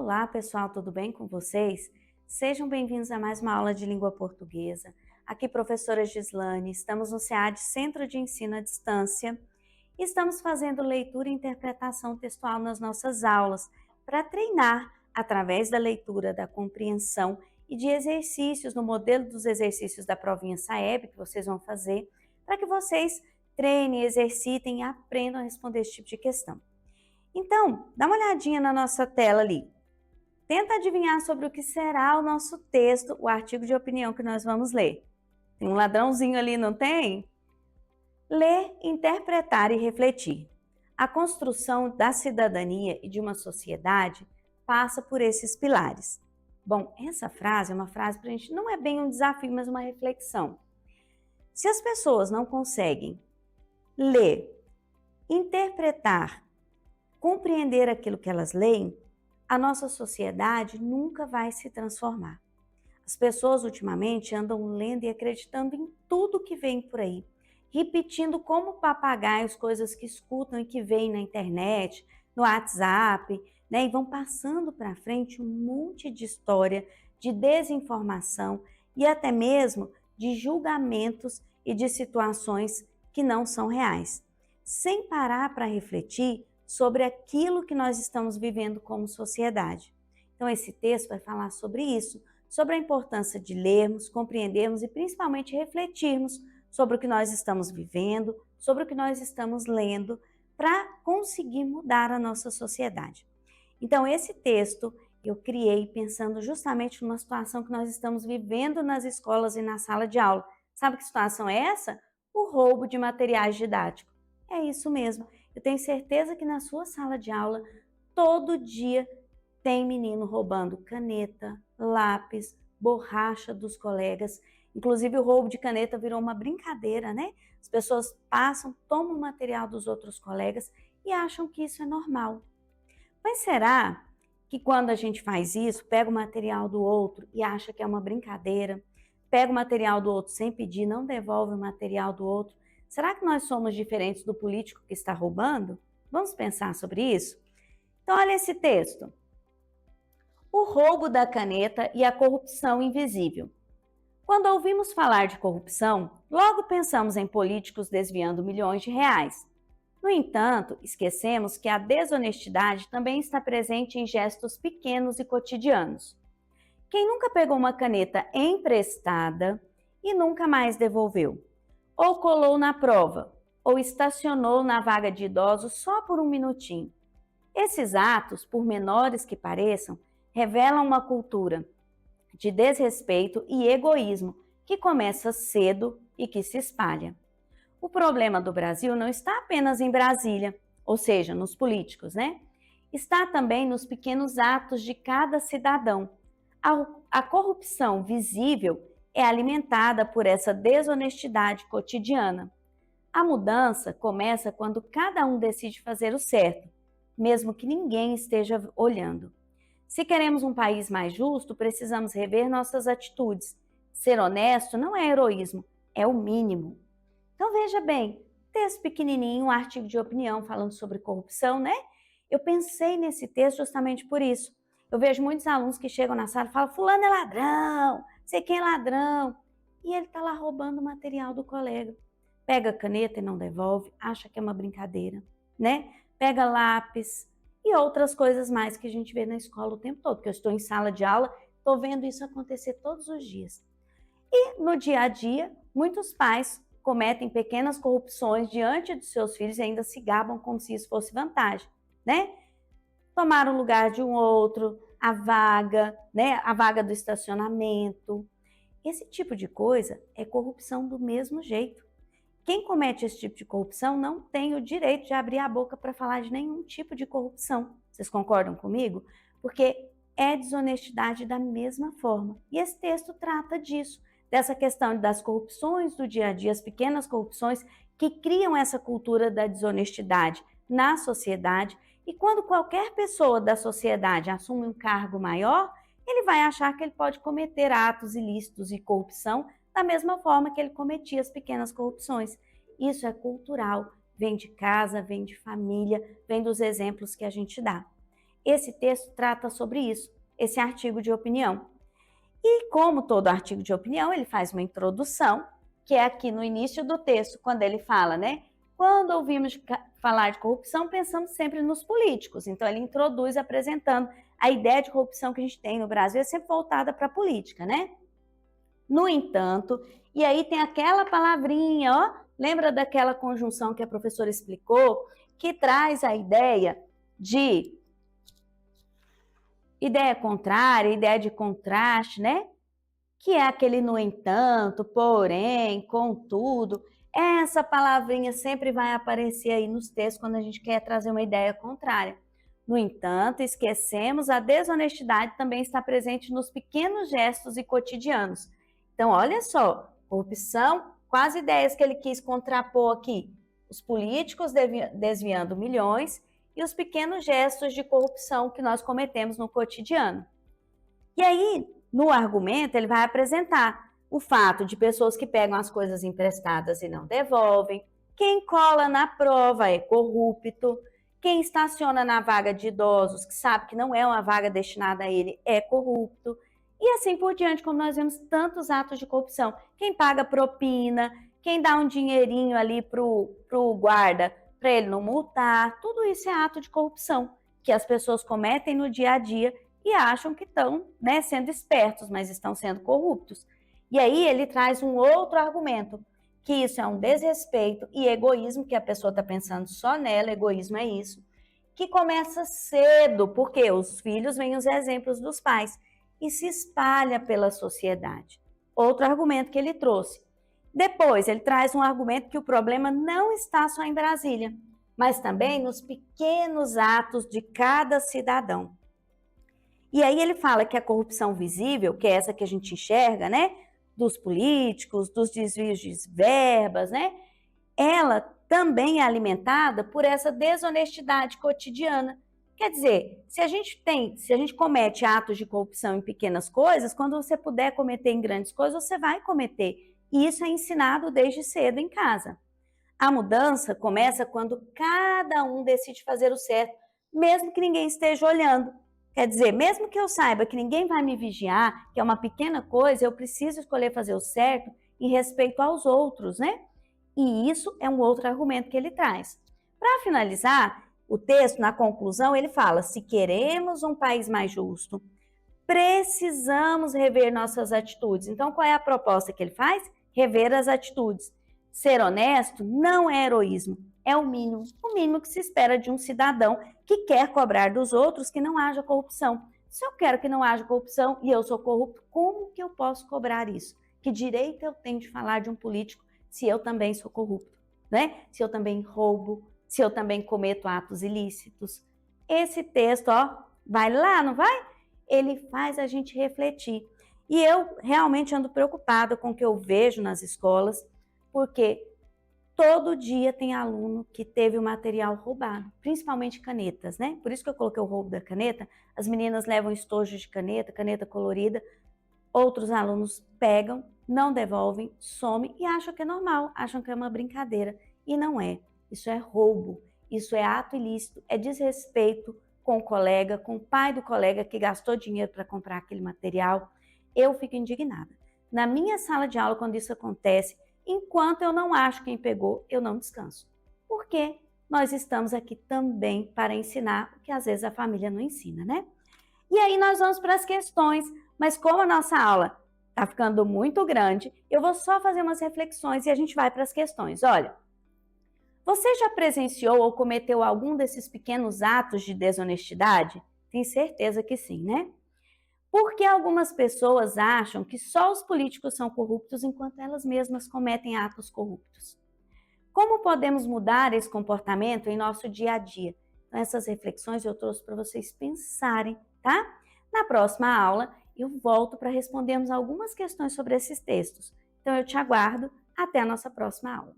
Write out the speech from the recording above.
Olá, pessoal, tudo bem com vocês? Sejam bem-vindos a mais uma aula de língua portuguesa. Aqui, professora Gislane, estamos no SEAD Centro de Ensino à Distância e estamos fazendo leitura e interpretação textual nas nossas aulas para treinar, através da leitura, da compreensão e de exercícios, no modelo dos exercícios da provinha SAEB que vocês vão fazer, para que vocês treinem, exercitem e aprendam a responder esse tipo de questão. Então, dá uma olhadinha na nossa tela ali. Tenta adivinhar sobre o que será o nosso texto, o artigo de opinião que nós vamos ler. Tem um ladrãozinho ali, não tem? Ler, interpretar e refletir. A construção da cidadania e de uma sociedade passa por esses pilares. Bom, essa frase é uma frase para a gente, não é bem um desafio, mas uma reflexão. Se as pessoas não conseguem ler, interpretar, compreender aquilo que elas leem, a nossa sociedade nunca vai se transformar. As pessoas ultimamente andam lendo e acreditando em tudo que vem por aí, repetindo como papagaios coisas que escutam e que veem na internet, no WhatsApp, né? E vão passando para frente um monte de história, de desinformação e até mesmo de julgamentos e de situações que não são reais, sem parar para refletir sobre aquilo que nós estamos vivendo como sociedade. Então, esse texto vai falar sobre isso, sobre a importância de lermos, compreendermos e principalmente refletirmos sobre o que nós estamos vivendo, sobre o que nós estamos lendo, para conseguir mudar a nossa sociedade. Então, esse texto eu criei pensando justamente numa situação que nós estamos vivendo nas escolas e na sala de aula. Sabe que situação é essa? O roubo de materiais didáticos. É isso mesmo. Eu tenho certeza que na sua sala de aula, todo dia tem menino roubando caneta, lápis, borracha dos colegas. Inclusive, o roubo de caneta virou uma brincadeira, né? As pessoas passam, tomam o material dos outros colegas e acham que isso é normal. Mas será que quando a gente faz isso, pega o material do outro e acha que é uma brincadeira, pega o material do outro sem pedir, não devolve o material do outro, será que nós somos diferentes do político que está roubando? Vamos pensar sobre isso? Então, olha esse texto. O roubo da caneta e a corrupção invisível. Quando ouvimos falar de corrupção, logo pensamos em políticos desviando milhões de reais. No entanto, esquecemos que a desonestidade também está presente em gestos pequenos e cotidianos. Quem nunca pegou uma caneta emprestada e nunca mais devolveu? Ou colou na prova, ou estacionou na vaga de idosos só por um minutinho. Esses atos, por menores que pareçam, revelam uma cultura de desrespeito e egoísmo que começa cedo e que se espalha. O problema do Brasil não está apenas em Brasília, ou seja, nos políticos, né? Está também nos pequenos atos de cada cidadão. A corrupção visível é alimentada por essa desonestidade cotidiana. A mudança começa quando cada um decide fazer o certo, mesmo que ninguém esteja olhando. Se queremos um país mais justo, precisamos rever nossas atitudes. Ser honesto não é heroísmo, é o mínimo. Então veja bem, texto pequenininho, um artigo de opinião falando sobre corrupção, né? Eu pensei nesse texto justamente por isso. Eu vejo muitos alunos que chegam na sala e falam, fulano é ladrão, sei quem é ladrão. E ele está lá roubando o material do colega. Pega a caneta e não devolve, acha que é uma brincadeira, né? Pega lápis e outras coisas mais que a gente vê na escola o tempo todo, porque eu estou em sala de aula, estou vendo isso acontecer todos os dias. E no dia a dia, muitos pais cometem pequenas corrupções diante dos seus filhos e ainda se gabam como se isso fosse vantagem, né? Tomar o lugar de um outro, a vaga, né? A vaga do estacionamento. Esse tipo de coisa é corrupção do mesmo jeito. Quem comete esse tipo de corrupção não tem o direito de abrir a boca para falar de nenhum tipo de corrupção. Vocês concordam comigo? Porque é desonestidade da mesma forma. E esse texto trata disso, dessa questão das corrupções do dia a dia, as pequenas corrupções que criam essa cultura da desonestidade na sociedade. E quando qualquer pessoa da sociedade assume um cargo maior, ele vai achar que ele pode cometer atos ilícitos e corrupção da mesma forma que ele cometia as pequenas corrupções. Isso é cultural, vem de casa, vem de família, vem dos exemplos que a gente dá. esse texto trata sobre isso, esse artigo de opinião. E como todo artigo de opinião, ele faz uma introdução, que é aqui no início do texto, quando ele fala, né? Quando ouvimos falar de corrupção, pensamos sempre nos políticos. Então, ele introduz apresentando a ideia de corrupção que a gente tem no Brasil, é sempre voltada para a política, né? No entanto, e aí tem aquela palavrinha, ó, lembra daquela conjunção que a professora explicou, que traz a ideia de ideia contrária, ideia de contraste, né? Que é aquele no entanto, porém, contudo. Essa palavrinha sempre vai aparecer aí nos textos quando a gente quer trazer uma ideia contrária. No entanto, esquecemos, a desonestidade também está presente nos pequenos gestos e cotidianos. Então, olha só, corrupção, quais ideias que ele quis contrapor aqui? Os políticos desviando milhões e os pequenos gestos de corrupção que nós cometemos no cotidiano. E aí, no argumento, ele vai apresentar o fato de pessoas que pegam as coisas emprestadas e não devolvem, quem cola na prova é corrupto, quem estaciona na vaga de idosos, que sabe que não é uma vaga destinada a ele, é corrupto, e assim por diante, como nós vemos tantos atos de corrupção. Quem paga propina, quem dá um dinheirinho ali pro guarda para ele não multar, tudo isso é ato de corrupção que as pessoas cometem no dia a dia e acham que estão, né, sendo espertos, mas estão sendo corruptos. E aí ele traz um outro argumento, que isso é um desrespeito e egoísmo, que a pessoa está pensando só nela, egoísmo é isso, que começa cedo, porque os filhos veem os exemplos dos pais e se espalha pela sociedade. Outro argumento que ele trouxe. Depois, ele traz um argumento que o problema não está só em Brasília, mas também nos pequenos atos de cada cidadão. E aí ele fala que a corrupção visível, que é essa que a gente enxerga, né, dos políticos, dos desvios de verbas, né, ela também é alimentada por essa desonestidade cotidiana. Quer dizer, se a gente comete atos de corrupção em pequenas coisas, quando você puder cometer em grandes coisas, você vai cometer. E isso é ensinado desde cedo em casa. A mudança começa quando cada um decide fazer o certo, mesmo que ninguém esteja olhando. Quer dizer, mesmo que eu saiba que ninguém vai me vigiar, que é uma pequena coisa, eu preciso escolher fazer o certo em respeito aos outros, né? E isso é um outro argumento que ele traz. Para finalizar, o texto, na conclusão, ele fala: se queremos um país mais justo, precisamos rever nossas atitudes. Então, qual é a proposta que ele faz? Rever as atitudes. Ser honesto não é heroísmo, é o mínimo que se espera de um cidadão que quer cobrar dos outros que não haja corrupção. Se eu quero que não haja corrupção e eu sou corrupto, como que eu posso cobrar isso? Que direito eu tenho de falar de um político se eu também sou corrupto, né? Se eu também roubo, se eu também cometo atos ilícitos? Esse texto, ó, vai lá, não vai? Ele faz a gente refletir. E eu realmente ando preocupada com o que eu vejo nas escolas, porque todo dia tem aluno que teve o material roubado, principalmente canetas, né? Por isso que eu coloquei o roubo da caneta. As meninas levam estojos de caneta, caneta colorida. Outros alunos pegam, não devolvem, somem e acham que é normal, acham que é uma brincadeira. E não é. Isso é roubo, isso é ato ilícito, é desrespeito com o colega, com o pai do colega que gastou dinheiro para comprar aquele material. Eu fico indignada. Na minha sala de aula, quando isso acontece, enquanto eu não acho quem pegou, eu não descanso. Porque nós estamos aqui também para ensinar o que às vezes a família não ensina, né? E aí nós vamos para as questões, mas como a nossa aula está ficando muito grande, eu vou só fazer umas reflexões e a gente vai para as questões. Olha, você já presenciou ou cometeu algum desses pequenos atos de desonestidade? Tenho certeza que sim, né? Porque algumas pessoas acham que só os políticos são corruptos enquanto elas mesmas cometem atos corruptos. Como podemos mudar esse comportamento em nosso dia a dia? Então, essas reflexões eu trouxe para vocês pensarem, tá? Na próxima aula, eu volto para respondermos algumas questões sobre esses textos. Então, eu te aguardo. Até a nossa próxima aula.